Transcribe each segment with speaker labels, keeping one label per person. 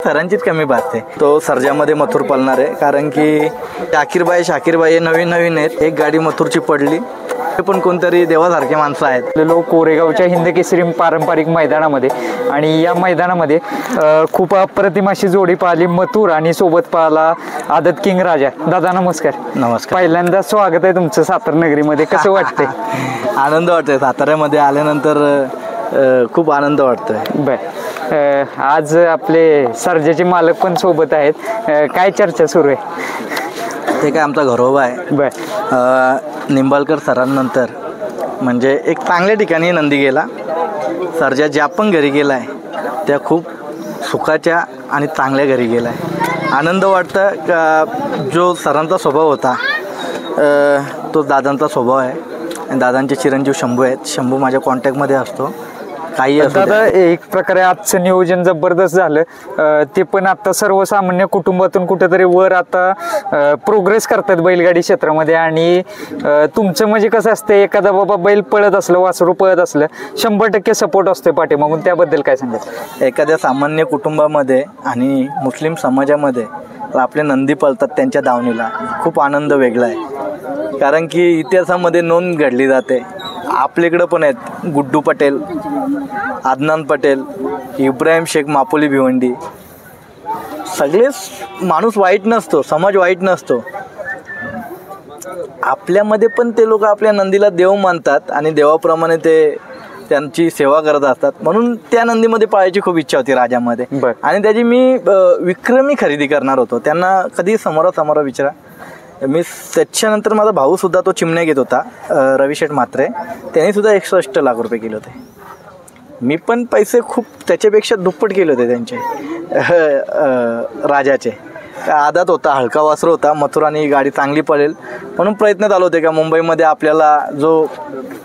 Speaker 1: सरांचीच कमी भासते. तो सर्जामध्ये मथुर पळणार आहे, कारण की शाकीरबाई हे नवीन आहेत. एक गाडी मथुरची पडली, ते पण कोणतरी देवासारखे माणसं आहेत.
Speaker 2: लोक कोरेगावच्या हिंद केसरी पारंपरिक मैदानामध्ये, आणि या मैदानामध्ये खूप अप्रतिम अशी जोडी पाहिली मथुर आणि सोबत पाहिला आदत किंग राजा. दादा नमस्कार.
Speaker 1: नमस्कार.
Speaker 2: पहिल्यांदा स्वागत आहे तुमचं सातारा नगरीमध्ये. कसं वाटतंय?
Speaker 1: आनंद वाटतोय. साताऱ्यामध्ये आल्यानंतर खूप आनंद वाटतोय.
Speaker 2: बर, आज आपले सर्जाचे मालक पण सोबत आहेत. काय चर्चा सुरू आहे?
Speaker 1: ते काय आमचा घरोबा आहे.
Speaker 2: बर,
Speaker 1: निंबाळकर सरांनंतर म्हणजे एक चांगल्या ठिकाणी नंदी गेला. सर्जा ज्या पण घरी गेला आहे त्या खूप सुखाच्या आणि चांगल्या घरी गेला आहे. आनंद वाटतं का जो सरांचा स्वभाव होता तो दादांचा स्वभाव आहे. आणि दादांचे चिरंजीव शंभू आहेत. शंभू माझ्या कॉन्टॅक्टमध्ये असतो. काही
Speaker 2: दादा, एक प्रकारे आजचं नियोजन जबरदस्त झालं. ते पण आता सर्वसामान्य कुटुंबातून कुठेतरी वर आता प्रोग्रेस करतात बैलगाडी क्षेत्रामध्ये. आणि तुमचं म्हणजे कसं असतं, एखादा बाबा बैल पळत असलं, वासरू पळत असलं, 100% सपोर्ट असतो पाठीमागून. त्याबद्दल काय सांगत?
Speaker 1: एखाद्या सामान्य कुटुंबामध्ये आणि मुस्लिम समाजामध्ये आपले नंदी पळतात त्यांच्या दावणीला खूप आनंद वेगळा आहे. कारण की इतिहासामध्ये नोंद घडली जाते. आपल्याकडं पण आहेत गुड्डू पटेल, अदनान पटेल, इब्राहिम शेख, मापोली भिवंडी. सगळेच माणूस वाईट नसतो, समाज वाईट नसतो. आपल्यामध्ये पण ते लोक आपल्या नंदीला देव मानतात आणि देवाप्रमाणे ते त्यांची सेवा करत असतात. म्हणून त्या नंदीमध्ये पाळायची खूप इच्छा होती राजामध्ये. आणि त्याची मी विक्रमी खरेदी करणार होतो. त्यांना कधी समोरासमोर विचारा. मी त्याच्यानंतर माझा भाऊ सुद्धा तो चिमण्या घेत होता, रविशेठ म्हात्रे. त्यांनी सुद्धा 168 लाख रुपये केले होते. मी पण पैसे खूप त्याच्यापेक्षा दुप्पट केले होते त्यांचे. राजाचे आदात होता, हलका वासरू होता. मथुर आणि गाडी चांगली पळेल म्हणून प्रयत्न चालू होते का मुंबईमध्ये आपल्याला जो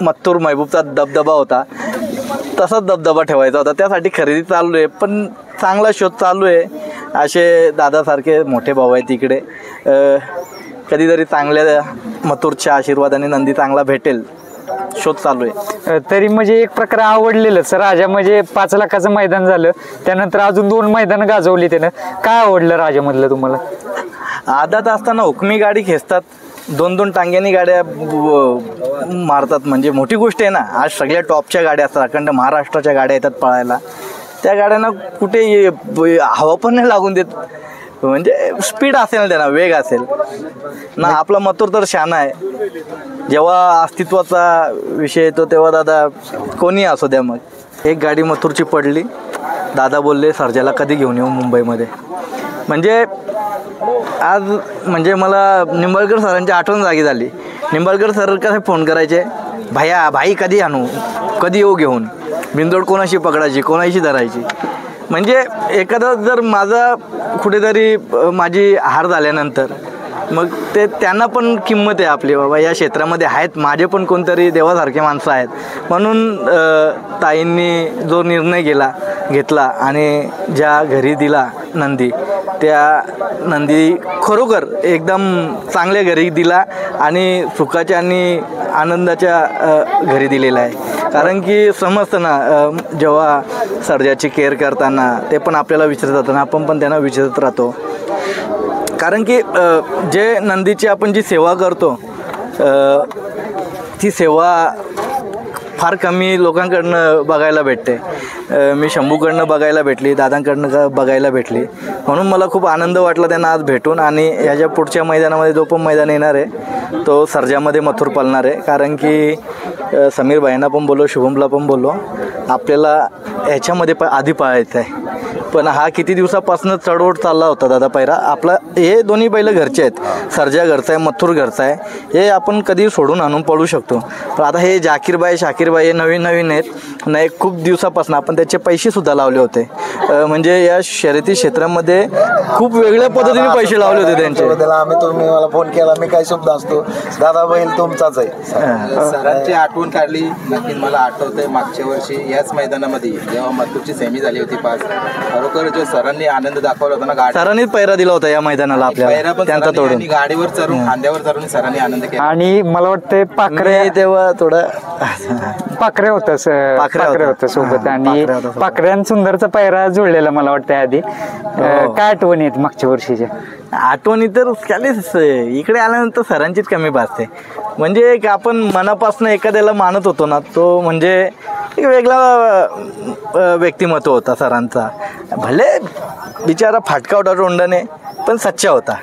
Speaker 1: मथुर महबूबचा दबदबा होता तसाच दबदबा ठेवायचा होता. त्यासाठी खरेदी चालू आहे, पण चांगला शोध चालू आहे. असे दादासारखे मोठे भाऊ आहेत तिकडे. कधीतरी चांगल्या मथुरच्या आशीर्वादाने नंदी चांगला भेटेल, शोध चालू आहे.
Speaker 2: तरी म्हणजे एक प्रकारे आवडलेलंच राजा. म्हणजे 5 लाखाचं मैदान झालं, त्यानंतर अजून 2 मैदान गाजवली त्यानं. काय आवडलं राजामधलं तुम्हाला?
Speaker 1: आदात असताना हुकमी गाडी खेचतात, 2-2 टांग्यांनी गाड्या मारतात. म्हणजे मोठी गोष्ट आहे ना. आज सगळ्या टॉपच्या गाड्या असतात, अखंड महाराष्ट्राच्या गाड्या येतात पळायला. त्या गाड्यांना कुठे हवा पण नाही लागून देत. म्हणजे स्पीड असेल ना, त्यांना वेग असेल ना. आपला मथुर तर शाना आहे. जेव्हा अस्तित्वाचा विषय येतो तेव्हा दादा कोणी असू द्या. मग एक गाडी मथुरची पडली, दादा बोलले सर्जाला कधी घेऊन येऊ मुंबईमध्ये. म्हणजे आज म्हणजे मला निंबाळकर सरांची आठवण जागी झाली. निंबाळकर सर कसं फोन करायचे, भाई कधी आणू, कधी येऊ घेऊन, बिंदोड कोणाशी पकडायची, कोणाशी धरायची. म्हणजे एखादा जर माझा कुठेतरी माझी हार झाल्यानंतर मग ते त्यांना पण किंमत आहे आपली. बाबा या क्षेत्रामध्ये आहेत, माझे पण कोणतरी देवासारखे माणसं आहेत. म्हणून ताईंनी जो निर्णय घेतला आणि ज्या घरी दिला नंदी, त्या नंदी खरोखर एकदम चांगल्या घरी दिला आणि सुखाच्या आणि आनंदाच्या घरी दिलेला आहे. कारण की समजतं ना, जेव्हा सर्जाची केअर करताना ते पण आपल्याला विचारत राहतात, आपण पण त्यांना विचारत राहतो. कारण की जे नंदीची आपण जी सेवा करतो ती सेवा फार कमी लोकांकडनं बघायला भेटते. मी शंभूकडनं बघायला भेटली, दादांकडनं बघायला भेटली. म्हणून मला खूप आनंद वाटला त्यांना आज भेटून. आणि ह्याच्या पुढच्या मैदानामध्ये जो पण मैदान येणार आहे तो सर्जामध्ये मथुर पळणार आहे. कारण की समीर भाईंना पण बोललो, शुभमला पण बोललो, आपल्याला ह्याच्यामध्ये आधी पाळायचं आहे. पण हा किती दिवसापासून चढवड चालला होता दादा पैरा आपला. हे दोन्ही बैल घरचे आहेत, सर्जा घरचा आहे, मथुर घरचा आहे. हे आपण कधी सोडून आणून पळू शकतो. पण आता हे शाकीरबाई हे नवीन आहेत. नाही, खूप दिवसापासून आपण त्याचे पैसेसुद्धा लावले होते. म्हणजे या शर्यती क्षेत्रामध्ये खूप वेगळ्या पद्धतीने पैसे लावले होते त्यांचे.
Speaker 3: तुम्ही मला फोन केला, मी काय शब्द असतो, दादा बैल तुमचाच आहे.
Speaker 4: सरांची आठवण काढली. नक्कीच मला आठवतंय मागच्या वर्षी याच मैदानामध्ये जेव्हा मथुरची सेमी झाली होती 5, खरोखर जो सरांनी आनंद दाखवला होता ना गाडी
Speaker 1: सरांनीच पैरा दिला होता या मैदानाला
Speaker 4: पैरा
Speaker 1: आपल्याला
Speaker 4: पण
Speaker 1: त्यांचा
Speaker 4: सरांनी
Speaker 1: तोडून.
Speaker 4: आणि गाडीवर चढून खांद्यावर चढून सरांनी आनंद केला.
Speaker 2: आणि मला वाटतं पाखरे
Speaker 1: मी तेव्हा थोडं
Speaker 2: पाखरे होतं पाखरे होतं सोबत. आणि
Speaker 1: पाखरे होता सोबत.
Speaker 2: पाखऱ्यान सुंदरचा पायरा जुळलेला मला वाटतं आधी. काय आठवण येत मागच्या वर्षीच्या?
Speaker 1: आठवणी तर खालीच इकडे आल्यानंतर सरांचीच कमी भासते. म्हणजे एक आपण मनापासून एखाद्याला मानत होतो ना, तो म्हणजे एक वेगळा व्यक्तिमत्व होता सरांचा. भले बिचारा फाटका होता तोंडाने, पण सच्चा होता.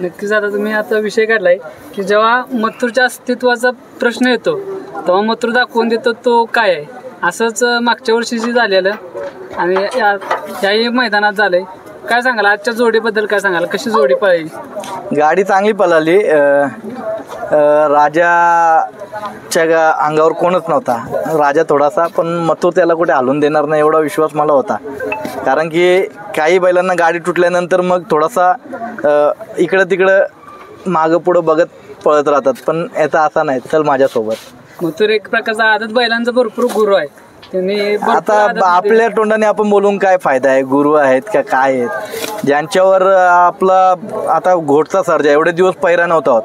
Speaker 5: नक्कीच. आता तुम्ही आता विषय काढलाय की जेव्हा मथुरच्या अस्तित्वाचा प्रश्न येतो तेव्हा मथुर दाखवून देतो तो काय आहे. असंच मागच्या वर्षीची झालेलं आणि याही मैदानात झालंय. काय सांगाल आजच्या जोडीबद्दल? काय सांगाल, कशी जोडी पळाली?
Speaker 1: गाडी चांगली पळाली. राजाच्या अंगावर कोणच नव्हता. राजा थोडासा, पण मथुर त्याला कुठे हलवून देणार नाही एवढा विश्वास मला होता. कारण की काही बैलांना गाडी तुटल्यानंतर मग थोडासा इकडं तिकडं मागं पुढं बघत पळत राहतात, पण याचा असा नाही. चल माझ्यासोबत.
Speaker 5: मथुर एक प्रकारचा आदत बैलांचा भरपूर गुरु आहे. त्यांनी
Speaker 1: आता आपल्या तोंडाने आपण बोलून काय फायदा आहे? गुरु आहेत का काय आहेत? ज्यांच्यावर आपला आता घोटचा सर्जा एवढे दिवस पैरा नव्हता होत.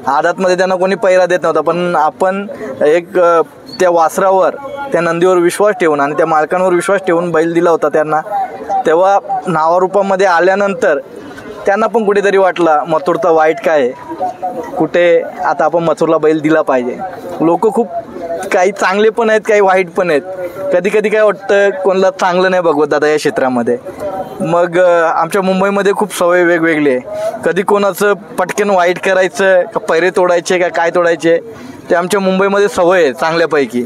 Speaker 1: आदातमध्ये त्यांना कोणी पैरा देत नव्हता, पण आपण एक त्या वासरावर त्या नंदीवर विश्वास ठेवून आणि त्या मालकांवर विश्वास ठेवून बैल दिला होता त्यांना. तेव्हा नावारूपामध्ये आल्यानंतर त्यांना पण कुठेतरी वाटलं मथुरचा वाईट काय आहे, कुठे आता आपण मथुरला बैल दिला पाहिजे. लोक खूप काही चांगले पण आहेत, काही वाईट पण आहेत. कधी कधी काय वाटतं कोणाला चांगलं नाही बघवत दादा या क्षेत्रामध्ये. मग आमच्या मुंबईमध्ये खूप सवय वेगवेगळी आहे. कधी कोणाचं पटकन वाईट करायचं का पैरे तोडायचे का काय तोडायचे, ते आमच्या मुंबईमध्ये सवय आहे चांगल्यापैकी.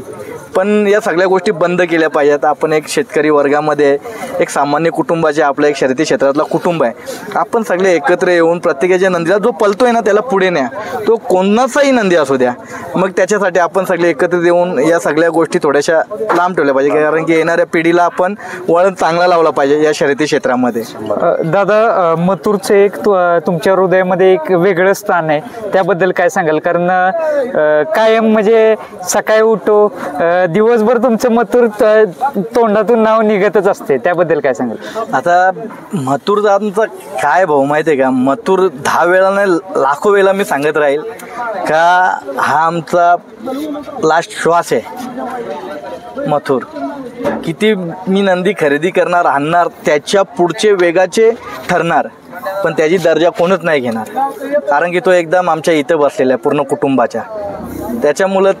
Speaker 1: पण या सगळ्या गोष्टी बंद केल्या पाहिजेत. आपण एक शेतकरी वर्गामध्ये एक सामान्य कुटुंबाचे आपलं एक शर्यती क्षेत्रातला कुटुंब आहे. आपण सगळे एकत्र येऊन प्रत्येकाच्या नंदीला जो पलतोय ना त्याला पुढे न्या. तो कोणाचाही नंदी असू द्या. मग त्याच्यासाठी आपण सगळे एकत्र येऊन या सगळ्या गोष्टी थोड्याशा लांब ठेवल्या पाहिजे, कारण की येणाऱ्या पिढीला आपण वळण चांगला लावला पाहिजे या शर्यती क्षेत्रामध्ये.
Speaker 2: दादा, मथुरचं एक तुमच्या हृदयामध्ये एक वेगळं स्थान आहे, त्याबद्दल काय सांगाल? कारण कायम म्हणजे सकाळी उठो दिवसभर तुमचं मथुर तोंडातून नाव निघतच असते, त्याबद्दल काय सांगाल?
Speaker 1: आता मथुरचा काय भाऊ माहिती आहे का? मथुर 10 वेळा नाही लाखो वेळा मी सांगत राहील का हा आमचा लास्ट श्वास आहे. मथुर किती मी नंदी खरेदी करणार आणणार त्याच्या पुढचे वेगाचे ठरणार, पण त्याची दर्जा कोणच नाही घेणार. कारण की तो एकदम आमच्या इथं बसलेला आहे पूर्ण कुटुंबाच्या. त्याच्यामुळं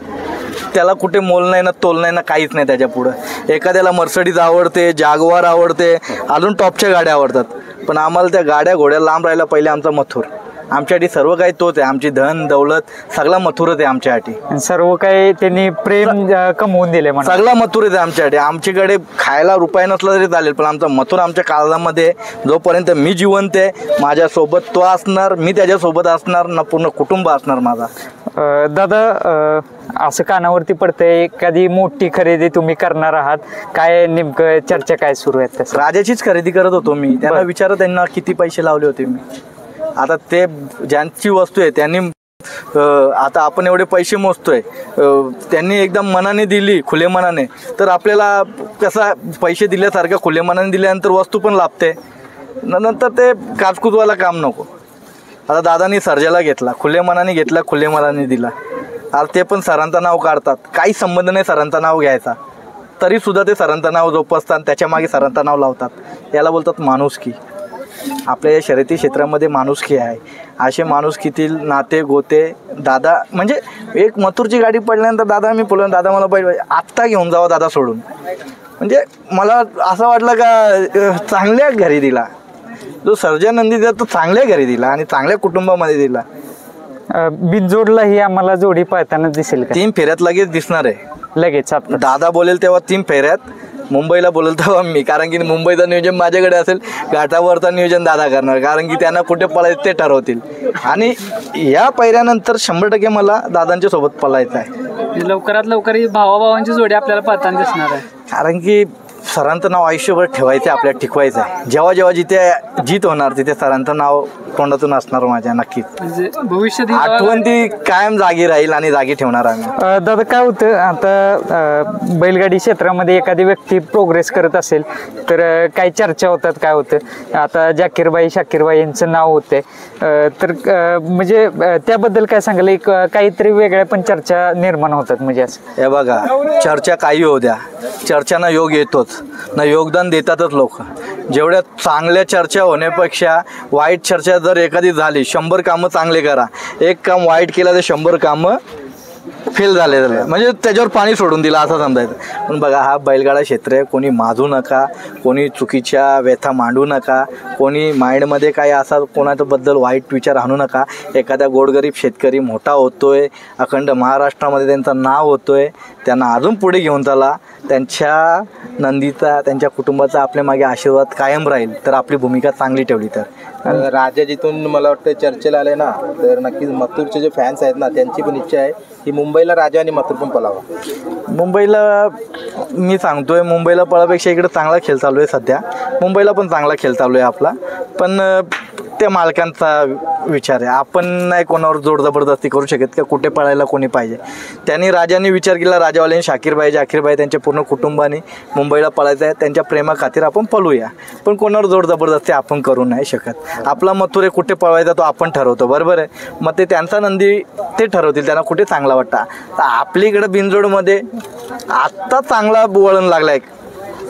Speaker 1: त्याला कुठे मोल नाही ना तोल नाही ना काहीच नाही त्याच्या पुढं. एखाद्याला मर्सिडीज आवडते, जागवार आवडते, अजून टॉपच्या गाड्या आवडतात, पण आम्हाला त्या गाड्या घोड्या लांब राहायला पहिले आमचा मथुर. आमच्यासाठी सर्व काही तोच आहे. आमची धन दौलत सगळा मथुरच आहे आमच्यासाठी.
Speaker 2: सर्व काही त्यांनी प्रेम कमवून दिले म्हणा.
Speaker 1: सगळा मथुरच आहे आमच्यासाठी. आमच्याकडे खायला रुपया नसला तरी चालेल, पण आमचा मथुर आमच्या काळामध्ये जोपर्यंत मी जिवंत आहे माझ्यासोबत तो असणार, मी त्याच्यासोबत असणार ना, पूर्ण कुटुंब असणार माझा.
Speaker 2: दादा, असं कानावरती पडतंय एखादी मोठी खरेदी तुम्ही करणार आहात, काय नेमकं चर्चा काय सुरू आहे?
Speaker 1: राजाचीच खरेदी करत होतो मी. त्यांना विचारत त्यांना किती पैसे लावले होते मी. आता ते ज्यांची वस्तू आहे त्यांनी आता आपण एवढे पैसे मोजतोय, त्यांनी एकदम मनाने दिली खुले मनाने, तर आपल्याला कसा पैसे दिल्यासारखं खुले मनाने दिल्यानंतर वस्तू पण लाभते. नंतर ते काचकूचवाला काम नको. आता दादानी सर्जाला घेतला, खुले मनाने घेतला, खुले मनाने दिला. आता ते पण सरांचं नाव काढतात, काही संबंध नाही सरांचं नाव घ्यायचा, तरी सुद्धा ते सरांचं नाव जोपासतात, त्याच्या मागे सरांचं नाव लावतात. याला बोलतात माणुसकी. आपल्या या शर्यती क्षेत्रामध्ये माणुसकी आहे. असे माणुसकीतील नाते गोते दादा, म्हणजे एक मथुरची गाडी पडल्यानंतर दादा मी बोललो, दादा मला पहिले आत्ता घेऊन जावं दादा सोडून. म्हणजे मला असं वाटलं का चांगल्या घरी दिला जो सर्जा नंदी दिला, तो चांगल्या घरी दिला आणि चांगल्या कुटुंबामध्ये दिला.
Speaker 2: बिनजोडला ही आम्हाला जोडी पाहताना दिसेल का?
Speaker 1: 3 फेऱ्यात लगेच दिसणार आहे.
Speaker 2: लगेच
Speaker 1: दादा बोलेल तेव्हा 3 फेऱ्यात, मुंबईला बोलेल तेव्हा मी. कारण की मुंबईचं नियोजन माझ्याकडे असेल, घाटावरचं नियोजन दादा करणार, कारण की त्यांना कुठे पळायचं ते ठरवतील. आणि या पैऱ्यानंतर 100% मला दादांच्या सोबत पळायचं आहे.
Speaker 5: लवकरात लवकर ही भावाभावांची जोडी आपल्याला पाहताना दिसणार आहे.
Speaker 1: कारण की सरांचं नाव आयुष्यभर ठेवायचं आहे, आपल्याला टिकवायचं आहे. जेव्हा जेव्हा जिथे जीत होणार तिथे सरांचं नाव तोंडातून असणार माझ्या नक्कीच.
Speaker 5: म्हणजे भविष्यात ही
Speaker 1: आठवण ती कायम जागी राहील आणि जागी ठेवणार आम्ही.
Speaker 2: दादा काय होतं आता बैलगाडी क्षेत्रामध्ये एखादी व्यक्ती प्रोग्रेस करत असेल तर काही चर्चा होतात. काय होतं आता जाकीरबाई शाकीरबाई यांचं नाव होते तर म्हणजे त्याबद्दल काय सांगाल? एक काहीतरी वेगळ्या पण चर्चा निर्माण होतात म्हणजे असं.
Speaker 1: हे बघा, चर्चा काही होऊ द्या, चर्चांना योग येतोच ना, योगदान देतातच लोक. जेवढ्या चांगल्या चर्चा होण्यापेक्षा वाईट चर्चा जर एखादी झाली, 100 कामं चांगले करा, एक काम वाईट केलं तर 100 कामं फेल झाले म्हणजे त्याच्यावर पाणी सोडून दिलं असं समजायचं. पण बघा, हा बैलगाडा क्षेत्र आहे, कोणी माजू नका, कोणी चुकीच्या व्यथा मांडू नका, कोणी माइंडमध्ये काय असा कोणाच्याबद्दल वाईट विचार आणू नका. एखाद्या गोरगरीब शेतकरी मोठा होतोय, अखंड महाराष्ट्रामध्ये त्यांचं नाव होतोय, त्यांना अजून पुढे घेऊन चला. त्यांच्या नंदीचा, त्यांच्या कुटुंबाचा आपल्या मागे आशीर्वाद कायम राहील तर आपली भूमिका चांगली ठेवली तर.
Speaker 4: राजा जिथून मला वाटतं चर्चेला आले ना, तर नक्कीच मथुरचे जे फॅन्स आहेत ना, त्यांची पण इच्छा आहे की मुंबईला राजा आणि मथुर पण पळावा.
Speaker 1: मुंबईला मी सांगतोय, मुंबईला पळापेक्षा इकडे चांगला खेळ चालू आहे सध्या. मुंबईला पण चांगला खेळ चालू आहे आपला, पण त्या मालकांचा विचार आहे. आपण नाही कोणावर जोड जबरदस्ती करू शकत का कुठे पळायला कोणी पाहिजे. त्यांनी राजाने विचार केला, राजावाल्यांनी शाकीरबाई जाकीरबाई त्यांच्या पूर्ण कुटुंबाने मुंबईला पळायचं आहे, त्यांच्या प्रेमाखातीर आपण पळूया. पण कोणावर जोड जबरदस्ती आपण करू नाही शकत. आपला मथुरे कुठे पळवायचा तो आपण ठरवतो, बरोबर आहे. मग ते त्यांचा नंदी ते ठरवतील, त्यांना कुठे चांगला वाटतं. तर आपलीकडे बिनजोडमध्ये आत्ता चांगला वळण लागला आहे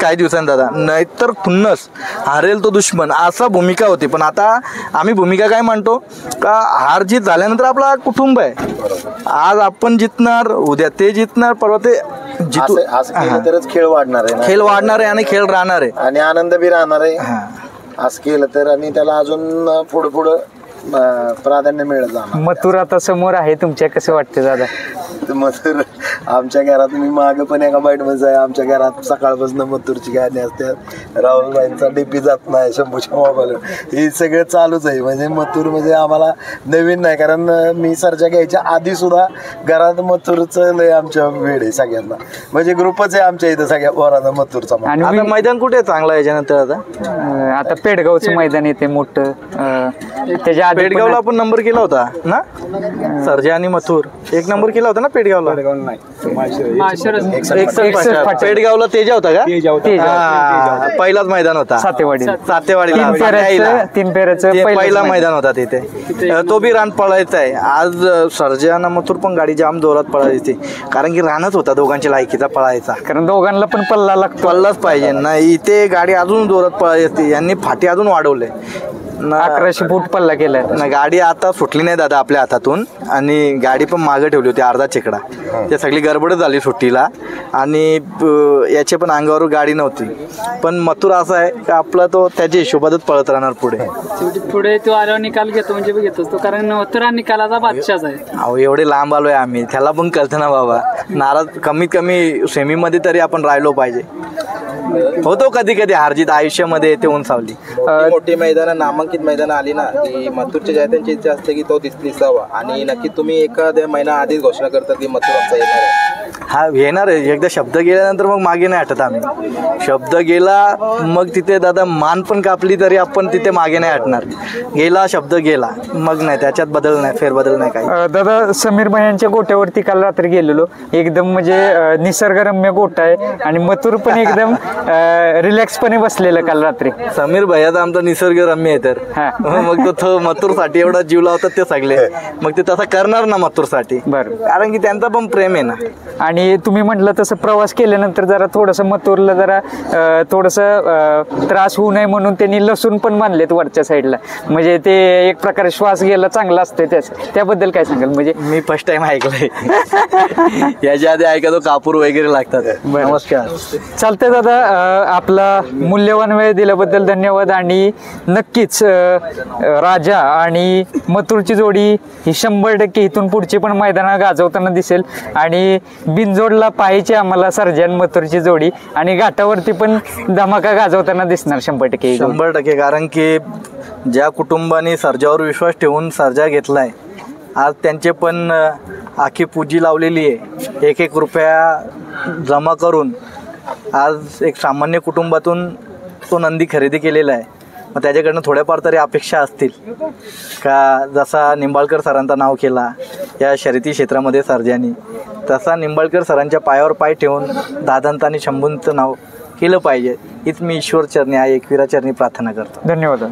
Speaker 1: काही दिवसांनी दादा, नाहीतर खुन्नस हारेल तो दुश्मन असा भूमिका होती. पण आता आम्ही भूमिका काय मांडतो का हार जीत झाल्यानंतर आपला कुटुंब आहे. आज आपण जितणार, उद्या ते जितणार, परवा ते जितू.
Speaker 3: असं केलं तरच खेळ वाढणार आहे ना.
Speaker 1: खेळ वाढणार आहे आणि खेळ राहणार आहे
Speaker 3: आणि आनंद बी राहणार आहे. असं केलं तर आणि त्याला अजून पुढं प्राधान्य मिळत जाणार.
Speaker 2: मथुर आता समोर आहे तुमच्या, कसं वाटतं दादा?
Speaker 3: मथुर आमच्या घरात, मी मागं पण एका बाईटमध्ये आहे, आमच्या घरात सकाळपासून मथुरची गाणी असतात. राहुलबाईंचा डीपी जात नाही, शंभूच्या मोबाईल, हे सगळं चालूच आहे. म्हणजे मथुर म्हणजे आम्हाला नवीन नाही, कारण मी सर्जा घ्यायच्या आधी सुद्धा घरात मथुरचं लय आमच्या वेळ आहे सगळ्यांना. म्हणजे ग्रुपच आहे आमच्या इथं सगळ्या पोरांचा मथुरचा.
Speaker 2: आणि
Speaker 1: आता मैदान कुठे चांगला आहे याच्यानंतर?
Speaker 2: आता पेडगावचं मैदान येते मोठं, त्याच्या आधी
Speaker 1: पेडगावला आपण नंबर केला होता ना, सर्जा आणि मथुर 1 नंबर केला होता ना पेडगावला. पेडगावला तेजा होता का? पहिलाच मैदान होता सातेवाडीला.
Speaker 2: तीन फेऱ्याचं
Speaker 1: पहिला मैदान होता तिथे, तो बी रान पळायचा आहे. आज सर्जा आणि मथुर पण गाडी जाम जोरात पळायची, कारण की रानच होता दोघांच्या लायकीचा पळायचा.
Speaker 2: कारण दोघांना पण पल्ला लागतो,
Speaker 1: पळलाच पाहिजे ना. इथे गाडी अजून जोरात पळायची, यांनी फाटी अजून वाढवले.
Speaker 2: 1100 फूट पल्ला केलाय
Speaker 1: ना. गाडी आता सुटली नाही दादा आपल्या हातातून, आणि गाडी पण मागे ठेवली होती अर्धा चेकडा. ते सगळी गडबड झाली सुट्टीला, आणि याचे पण अंगावर गाडी नव्हती. पण मथुर असा आहे की आपला तो त्याच्या हिशोबातच पळत राहणार पुढे
Speaker 5: तो आल्यावर निकाल घेतो म्हणजे घेतोच तो, कारण मथुर हा निकालाचा बादशाच आहे.
Speaker 1: अहो एवढे लांब आलोय आम्ही, त्याला पण कळतं ना बाबा. नाराज कमीत कमी सेमीमध्ये तरी आपण राहिलो पाहिजे. होतो कधी कधी हारजीत आयुष्यामध्ये येते उंचावली.
Speaker 4: मोठी मैदान, नामांकित मैदान आली ना की मथुरच्या जायत्यांची इच्छा असते की तो दिसावा, आणि नक्की तुम्ही एखाद्या महिना आधीच घोषणा करता की मथुर आमचा येणार आहे.
Speaker 1: हा येणार आहे. एकदा शब्द गेल्यानंतर मग मागे नाही हटत आम्ही. शब्द गेला मग तिथे दादा मान पण कापली तरी आपण तिथे मागे नाही हटणार. गेला शब्द गेला, मग नाही, त्याच्यात बदल नाही, फेरबदल नाही काही.
Speaker 2: दादा समीर भाईंच्या गोट्यावरती काल रात्री गेलेलो, एकदम म्हणजे निसर्गरम्य गोठा आहे, आणि मथुर पण एकदम रिलॅक्सपणे बसलेलं काल रात्री.
Speaker 1: समीर भैयाचा आमचा निसर्गरम्य आहे तर मग तो मथुरसाठी एवढा जीव लावतात ते सगळे, मग ते तसा करणार ना मथुरसाठी.
Speaker 2: बरं,
Speaker 1: कारण की त्यांचा पण प्रेम आहे ना.
Speaker 2: आणि तुम्ही म्हटलं तसं प्रवास केल्यानंतर जरा थोडंसं मथुरला जरा थोडंसं त्रास होऊ नये म्हणून त्यांनी लसूण पण बांधलेत वरच्या साईडला, म्हणजे ते एक प्रकारे श्वास घ्यायला चांगला असते. त्याबद्दल काय सांगाल? म्हणजे
Speaker 1: मी फर्स्ट टाइम ऐकलंय. याच्या आधी ऐकतो कापूर वगैरे लागतात. नमस्कार.
Speaker 2: चालतंय दादा, आपला मूल्यवान वेळ दिल्याबद्दल धन्यवाद. आणि नक्कीच राजा आणि मथुरची जोडी ही 100% इथून पुढची पण मैदानात गाजवताना दिसेल, आणि बिनजोडला पाहायची आम्हाला सर्जा आणि मथुरची जोडी, आणि घाटावरती पण धमाका गाजवताना दिसणार 100%.
Speaker 1: 100%. कारण की ज्या कुटुंबाने सर्जावर विश्वास ठेवून सर्जा घेतलाय, आज त्यांचे पण आखी पूजी लावलेली आहे. 1-1 रुपया जमा करून आज एक सामान्य कुटुंबातून तो नंदी खरेदी केलेला आहे. मग त्याच्याकडनं थोड्याफार तरी अपेक्षा असतील का जसा निंबाळकर सरांचा नाव केला या शर्यती क्षेत्रामध्ये सर्जानी, तसा निंबाळकर सरांच्या पायावर पाय ठेवून दादांचं आणि शंभूंचं नाव केलं पाहिजे हीच मी ईश्वर चरणी आहे एकविरा चरणी प्रार्थना करतो.
Speaker 2: धन्यवाद.